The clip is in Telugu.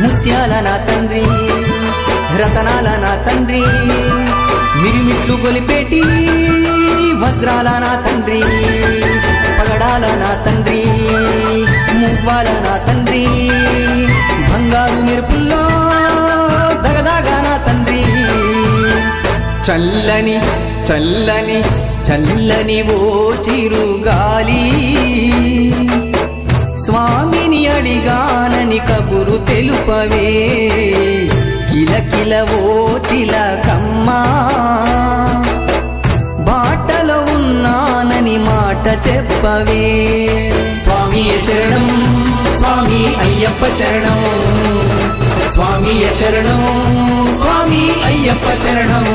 ముత్యాల నా తండ్రి రతనాల నా తండ్రి మిరిమిట్లు గొలిపేటి వజ్రాల నా తండ్రి పగడాల నా తండ్రి మువ్వాల నా తండ్రి బంగారు మెరుపుల్లో దగదాగా నా తండ్రి చల్లని చల్లని చల్లని ఓ చిరుగాలి స్వామిని అడిగానని కబురు తెలుపవే కిలకిల ఓ చిలకమ్మా బాటలో ఉన్నానని మాట చెప్పవే స్వామియ శరణం స్వామి అయ్యప్ప శరణం స్వామియ శరణం స్వామి అయ్యప్ప శరణం